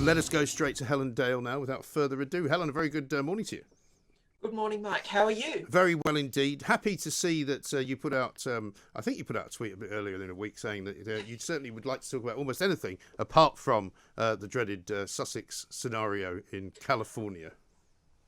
Let us go straight to Helen Dale now without further ado. Helen, a very good morning to you. Good morning, Mike. How are you? Very well indeed. Happy to see that you put out, I think you put out a tweet a bit earlier in the week saying that you certainly would like to talk about almost anything apart from the dreaded Sussex scenario in California.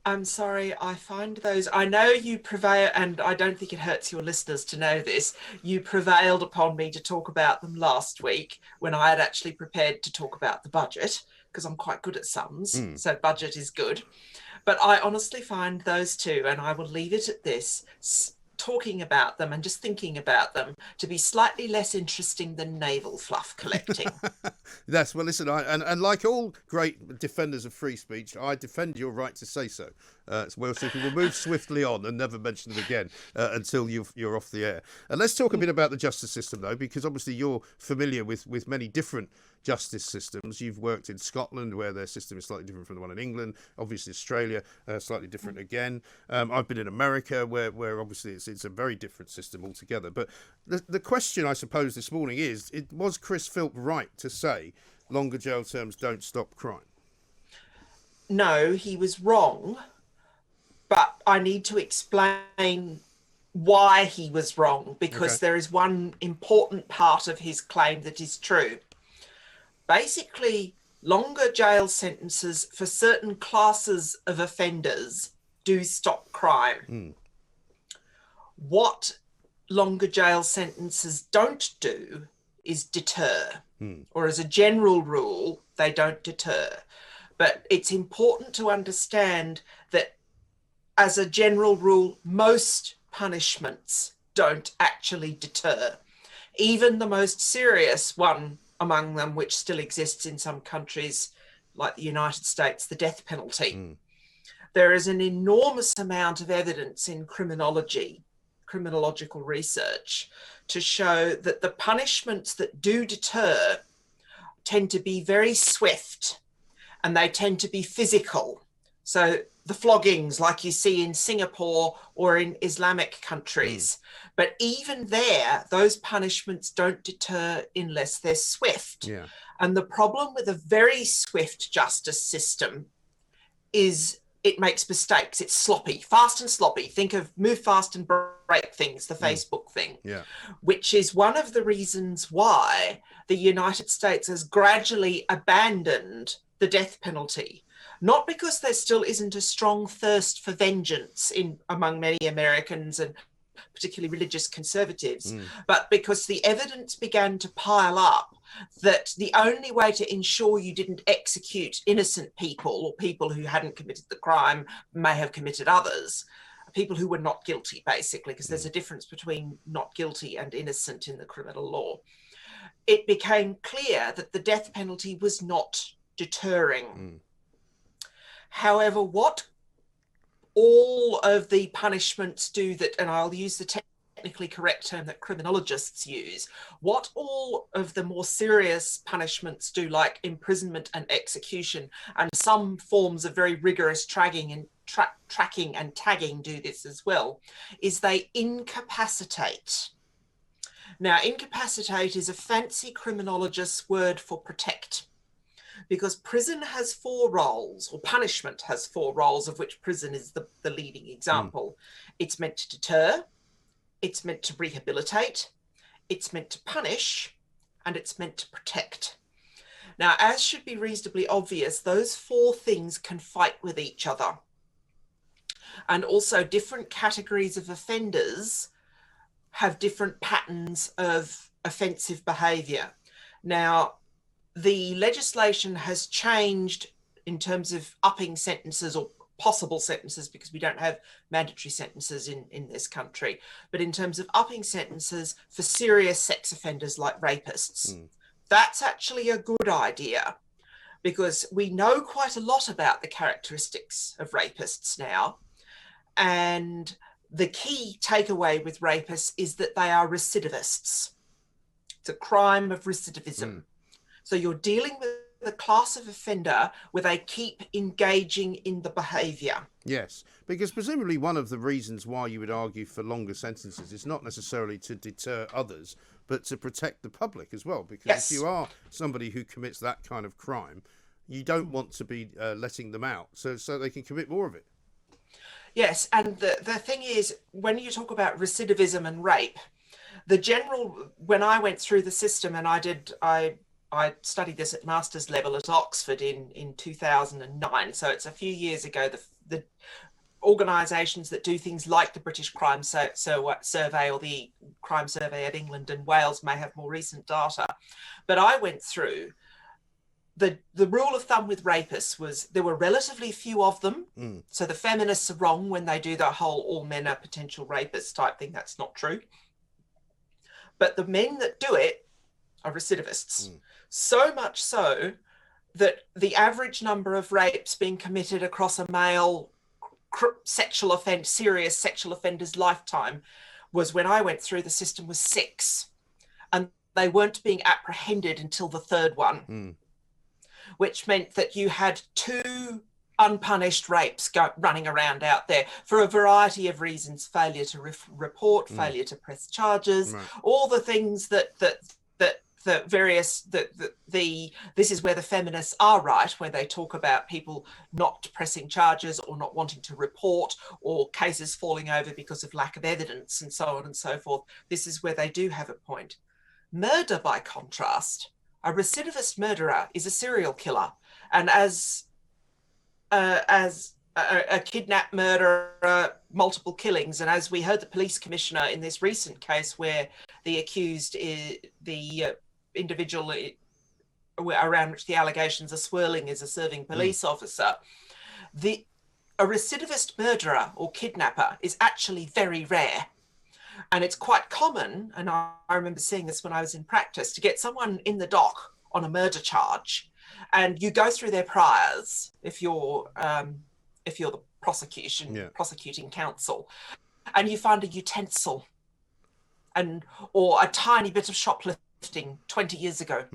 I'm sorry, I find those, I know you prevail, and I don't think it hurts your listeners to know this, you prevailed upon me to talk about them last week when I had actually prepared to talk about the budget, because I'm quite good at sums, so budget is good. But I honestly find those two, and I will leave it at this, talking about them and just thinking about them to be slightly less interesting than naval fluff collecting. Well, listen, and like all great defenders of free speech, I defend your right to say so. We'll move swiftly on and never mention them again until you're off the air. And let's talk a bit about the justice system, though, because obviously you're familiar with many different justice systems. You've worked in Scotland, where their system is slightly different from the one in England. Obviously, Australia, slightly different again. I've been in America, where obviously it's a very different system altogether. But the question, I suppose, this morning is, was Chris Philp right to say longer jail terms don't stop crime? No, he was wrong. But I need to explain why he was wrong, because there is one important part of his claim that is true. Basically, longer jail sentences for certain classes of offenders do stop crime. What longer jail sentences don't do is deter, or as a general rule, they don't deter. But it's important to understand that as a general rule, most punishments don't actually deter. Even the most serious one among them, which still exists in some countries like the United States, the death penalty. There is an enormous amount of evidence in criminological research to show that the punishments that do deter tend to be very swift, and they tend to be physical. So the floggings like you see in Singapore or in Islamic countries. But even there, those punishments don't deter unless they're swift. Yeah. And the problem with a very swift justice system is it makes mistakes. It's sloppy, fast and sloppy. Think of move fast and break things, the Facebook thing, which is one of the reasons why the United States has gradually abandoned the death penalty. Not because there still isn't a strong thirst for vengeance among many Americans and particularly religious conservatives, but because the evidence began to pile up that the only way to ensure you didn't execute innocent people, or people who hadn't committed the crime may have committed others, people who were not guilty, basically, because there's a difference between not guilty and innocent in the criminal law. It became clear that the death penalty was not deterring. However, what all of the punishments do that, and I'll use the technically correct term that criminologists use, what all of the more serious punishments do, like imprisonment and execution, and some forms of very rigorous tracking and tagging do this as well, is they incapacitate. Now, incapacitate is a fancy criminologist's word for protect. Because prison has 4 roles, or punishment has 4 roles, of which prison is the leading example. It's meant to deter, it's meant to rehabilitate, it's meant to punish, and it's meant to protect. Now, as should be reasonably obvious, those 4 things can fight with each other. And also different categories of offenders have different patterns of offensive behaviour. Now, the legislation has changed in terms of upping sentences or possible sentences, because we don't have mandatory sentences in this country, but in terms of upping sentences for serious sex offenders like rapists. That's actually a good idea, because we know quite a lot about the characteristics of rapists now. And the key takeaway with rapists is that they are recidivists. It's a crime of recidivism. So you're dealing with a class of offender where they keep engaging in the behaviour. Yes, because presumably one of the reasons why you would argue for longer sentences is not necessarily to deter others, but to protect the public as well. Because if you are somebody who commits that kind of crime, you don't want to be letting them out so they can commit more of it. Yes, and the thing is, when you talk about recidivism and rape, when I went through the system, and I studied this at master's level at Oxford in 2009, so it's a few years ago. The organisations that do things like the British Crime Survey or the Crime Survey at England and Wales may have more recent data, but I went through. The rule of thumb with rapists was there were relatively few of them. So the feminists are wrong when they do the whole all men are potential rapists type thing. That's not true. But the men that do it are recidivists. So much so that the average number of rapes being committed across a male serious sexual offender's lifetime was, when I went through the system, was 6. And they weren't being apprehended until the 3rd one. Which meant that you had 2 unpunished rapes running around out there for a variety of reasons: failure to report, failure to press charges, all the things that this is where the feminists are right, where they talk about people not pressing charges or not wanting to report, or cases falling over because of lack of evidence, and so on and so forth. This is where they do have a point. Murder, by contrast, a recidivist murderer is a serial killer, and as a kidnap murderer, multiple killings, and as we heard the police commissioner in this recent case where the accused is the individual around which the allegations are swirling is a serving police officer, a recidivist murderer or kidnapper is actually very rare. And it's quite common, and I remember seeing this when I was in practice, to get someone in the dock on a murder charge, and you go through their priors if you're the prosecuting counsel, and you find a utensil or a tiny bit of shoplifting 20 years ago.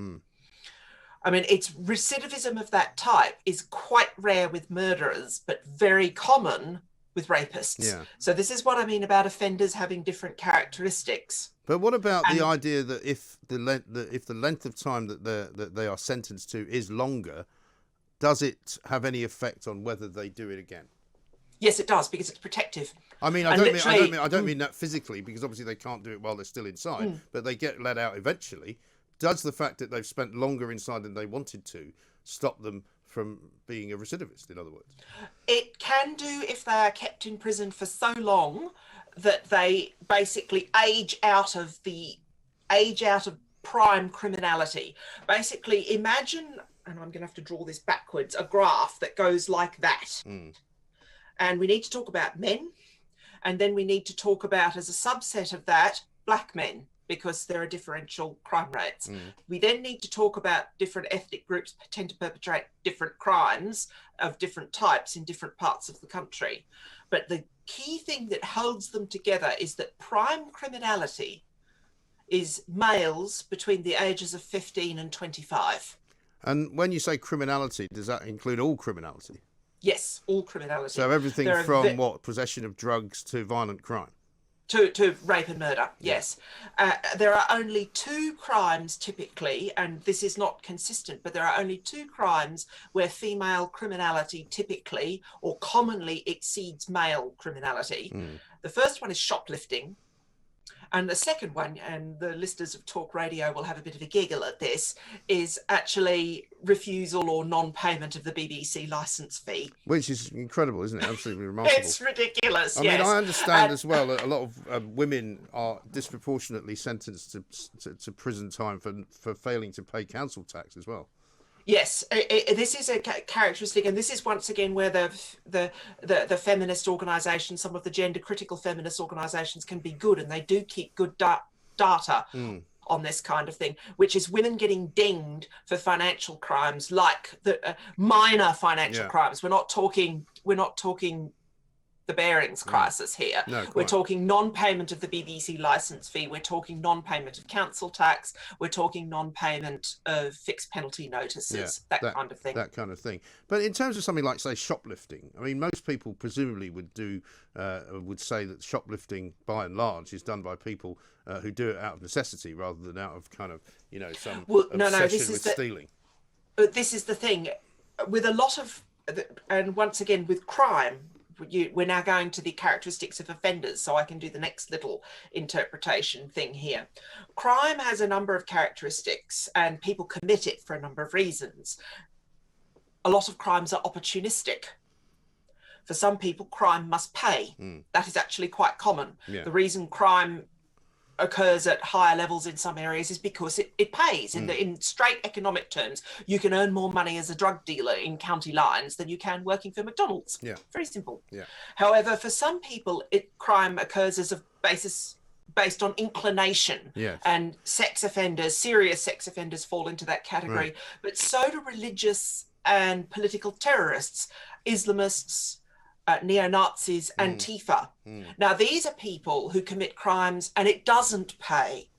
I mean, it's recidivism of that type is quite rare with murderers, but very common with rapists. So this is what I mean about offenders having different characteristics. But what about the idea that if the length of time that they are sentenced to is longer, does it have any effect on whether they do it again? Yes, it does, because it's protective. I mean, I don't mean that physically, because obviously they can't do it while they're still inside, but they get let out eventually. Does the fact that they've spent longer inside than they wanted to stop them from being a recidivist, in other words? It can do if they are kept in prison for so long that they basically age out of prime criminality. Basically, imagine, and I'm going to have to draw this backwards, a graph that goes like that. And we need to talk about men, and then we need to talk about, as a subset of that, black men, because there are differential crime rates. We then need to talk about different ethnic groups tend to perpetrate different crimes of different types in different parts of the country. But the key thing that holds them together is that prime criminality is males between the ages of 15 and 25. And when you say criminality, does that include all criminality? Yes, all criminality. So everything from possession of drugs to violent crime? To rape and murder, yes. There are only 2 crimes typically, and this is not consistent, but there are only 2 crimes where female criminality typically or commonly exceeds male criminality. The first one is shoplifting. And the second one, and the listeners of Talk Radio will have a bit of a giggle at this, is actually refusal or non-payment of the BBC licence fee. Which is incredible, isn't it? Absolutely remarkable. It's ridiculous, I mean, I understand as well that a lot of women are disproportionately sentenced to prison time for failing to pay council tax as well. Yes, this is a characteristic, and this is once again where the feminist organisations, some of the gender critical feminist organisations, can be good, and they do keep good data on this kind of thing, which is women getting dinged for financial crimes, like the minor financial crimes. We're not talking the Bearings crisis here. No, we're talking non-payment of the BBC licence fee. We're talking non-payment of council tax. We're talking non-payment of fixed penalty notices, that kind of thing. That kind of thing. But in terms of something like, say, shoplifting, I mean, most people presumably would say that shoplifting, by and large, is done by people who do it out of necessity rather than out of kind of, some obsession with stealing. But this is the thing. with a lot of, and once again with crime, we're now going to the characteristics of offenders, so I can do the next little interpretation thing here. Crime has a number of characteristics, and people commit it for a number of reasons. A lot of crimes are opportunistic. For some people, crime must pay. That is actually quite common. Yeah. The reason crime occurs at higher levels in some areas is because it pays. In straight economic terms, you can earn more money as a drug dealer in county lines than you can working for McDonald's. Yeah. Very simple. Yeah. However, for some people, crime occurs as a basis based on inclination. Yes. And sex offenders, serious sex offenders fall into that category. Right. But so do religious and political terrorists, Islamists, neo-Nazis, Antifa. Now, these are people who commit crimes and it doesn't pay.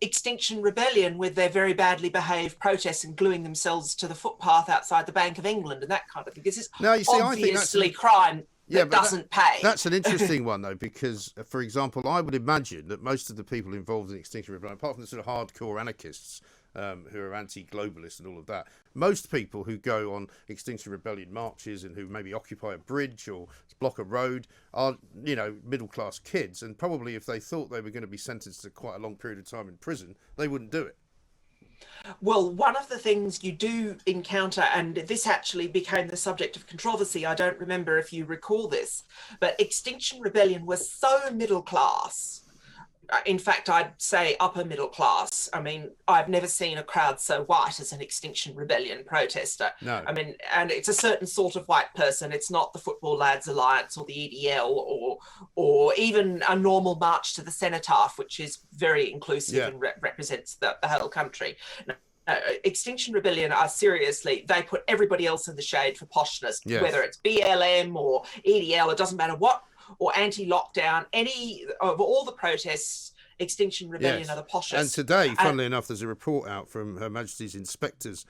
Extinction Rebellion, with their very badly behaved protests and gluing themselves to the footpath outside the Bank of England and that kind of thing. This is obviously crime that doesn't pay. That's an interesting one, though, because, for example, I would imagine that most of the people involved in Extinction Rebellion, apart from the sort of hardcore anarchists, who are anti-globalist and all of that, most people who go on Extinction Rebellion marches and who maybe occupy a bridge or block a road are, middle-class kids, and probably if they thought they were going to be sentenced to quite a long period of time in prison, they wouldn't do it. Well, one of the things you do encounter, and this actually became the subject of controversy, I don't remember if you recall this, but Extinction Rebellion was so middle class. In fact, I'd say upper middle class. I mean, I've never seen a crowd so white as an Extinction Rebellion protester. No. I mean, and it's a certain sort of white person. It's not the Football Lads Alliance or the EDL or even a normal march to the Cenotaph, which is very inclusive and represents the whole country. Extinction Rebellion are seriously, they put everybody else in the shade for poshness, whether it's BLM or EDL, it doesn't matter what, or anti-lockdown, any of all the protests, Extinction Rebellion are the poshest. And today, funnily enough, there's a report out from Her Majesty's inspectors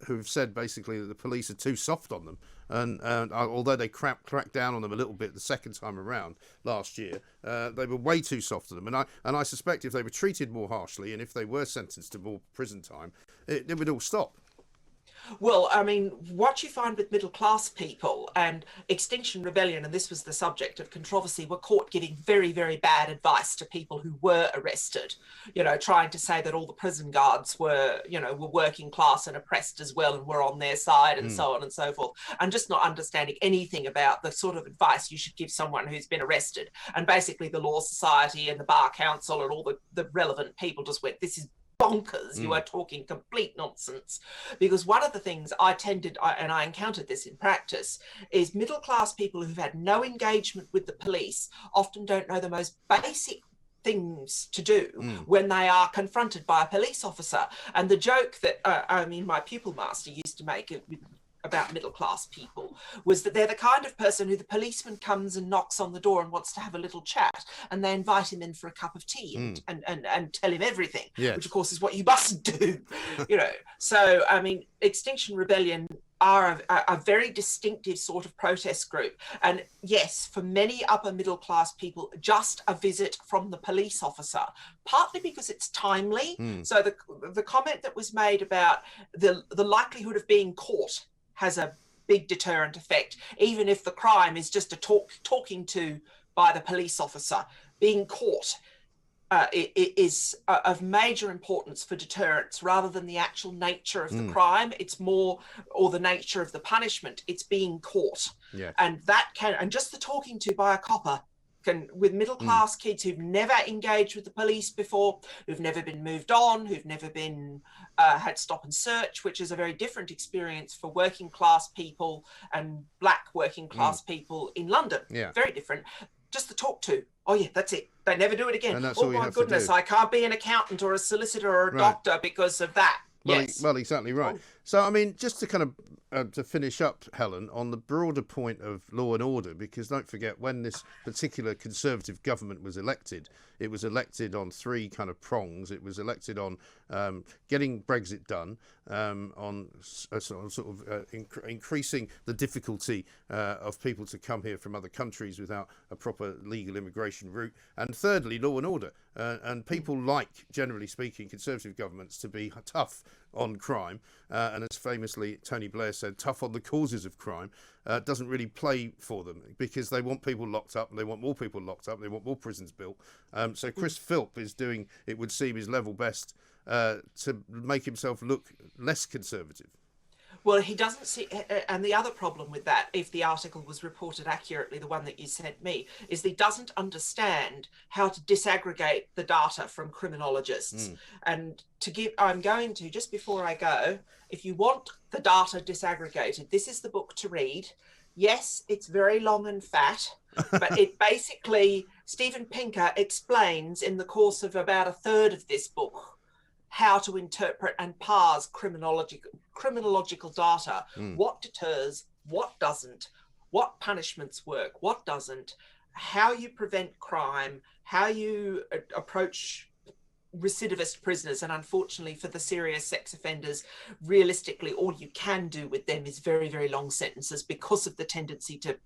who've said basically that the police are too soft on them. And although they cracked down on them a little bit the second time around last year, they were way too soft on them. And I suspect if they were treated more harshly and if they were sentenced to more prison time, it would all stop. Well, I mean, what you find with middle class people, and Extinction Rebellion, and this was the subject of controversy, were caught giving very, very bad advice to people who were arrested, trying to say that all the prison guards were working class and oppressed as well and were on their side and so on and so forth, and just not understanding anything about the sort of advice you should give someone who's been arrested. And basically the Law Society and the Bar Council and all the relevant people just went, this is bonkers. You are talking complete nonsense. Because one of the things I encountered this in practice, is middle class people who've had no engagement with the police often don't know the most basic things to do when they are confronted by a police officer. And the joke that my pupil master used to make about middle class people was that they're the kind of person who the policeman comes and knocks on the door and wants to have a little chat, and they invite him in for a cup of tea and tell him everything, which of course is what you mustn't do. So I mean, Extinction Rebellion are a very distinctive sort of protest group, and yes, for many upper middle class people, just a visit from the police officer, partly because it's timely. So the comment that was made about the likelihood of being caught has a big deterrent effect, even if the crime is just talking to by the police officer. Being caught is of major importance for deterrence rather than the actual nature of the crime. It's more, or the nature of the punishment. It's being caught. Yeah. And just the talking to by a copper with middle class kids who've never engaged with the police before, who've never been moved on, who've never been had stop and search, which is a very different experience for working class people and black working class people in London. Yeah. Very different. Just the talk to. Oh yeah, that's it. They never do it again. And that's oh all you my have goodness, to do. I can't be an accountant or a solicitor or a doctor because of that. Well, exactly right. So, I mean, just to kind of to finish up, Helen, on the broader point of law and order, because don't forget, when this particular Conservative government was elected, it was elected on three kind of prongs. It was elected on getting Brexit done, on increasing the difficulty of people to come here from other countries without a proper legal immigration route, and thirdly, law and order. And people like, generally speaking, Conservative governments to be tough on crime, and as famously Tony Blair said, tough on the causes of crime, doesn't really play for them, because they want people locked up, and they want more people locked up, and they want more prisons built. So Chris Philp is doing, it would seem, his level best to make himself look less conservative. Well, he doesn't see, and the other problem with that, if the article was reported accurately, the one that you sent me, is that he doesn't understand how to disaggregate the data from criminologists. And I'm going to, just before I go, if you want the data disaggregated, this is the book to read. Yes, it's very long and fat, but it basically, Steven Pinker explains in the course of about a third of this book how to interpret and parse criminological data, what deters, what doesn't, what punishments work, what doesn't, how you prevent crime, how you approach recidivist prisoners. And unfortunately for the serious sex offenders, realistically, all you can do with them is very, very long sentences, because of the tendency to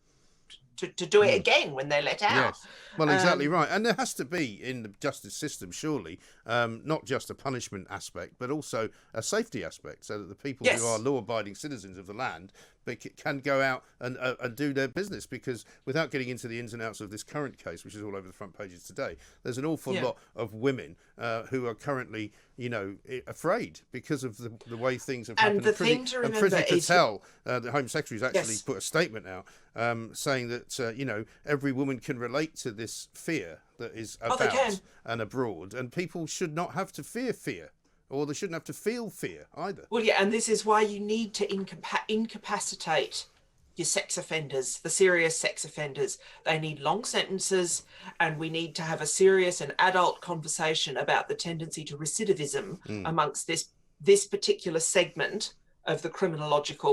do it again when they're let out. Yes. Well, exactly right. And there has to be in the justice system, surely, not just a punishment aspect, but also a safety aspect, so that the people who are law-abiding citizens of the land can go out and do their business. Because without getting into the ins and outs of this current case, which is all over the front pages today, there's an awful lot of women who are currently, afraid because of the way things have happened. And the thing to remember is, Patel, the Home Secretary, has actually put a statement out saying that every woman can relate to this fear that is about and abroad, and people should not have to fear, or they shouldn't have to feel fear either. Well, yeah, and this is why you need to incapacitate your sex offenders, the serious sex offenders. They need long sentences, and we need to have a serious and adult conversation about the tendency to recidivism amongst this particular segment of the criminogenic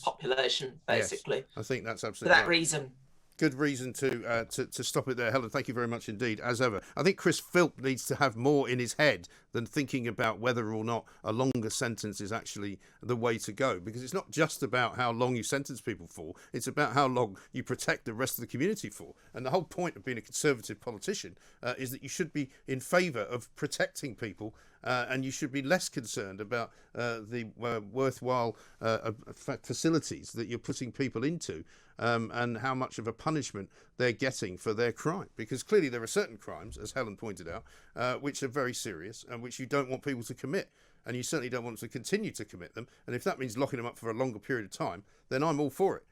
population, basically. Yes. I think that's absolutely for that right. reason. Good reason to stop it there, Helen. Thank you very much indeed, as ever. I think Chris Philp needs to have more in his head than thinking about whether or not a longer sentence is actually the way to go, because it's not just about how long you sentence people for, it's about how long you protect the rest of the community for. And the whole point of being a Conservative politician is that you should be in favour of protecting people, and you should be less concerned about the worthwhile facilities that you're putting people into, and how much of a punishment they're getting for their crime. Because clearly there are certain crimes, as Helen pointed out, which are very serious and which you don't want people to commit. And you certainly don't want to continue to commit them. And if that means locking them up for a longer period of time, then I'm all for it.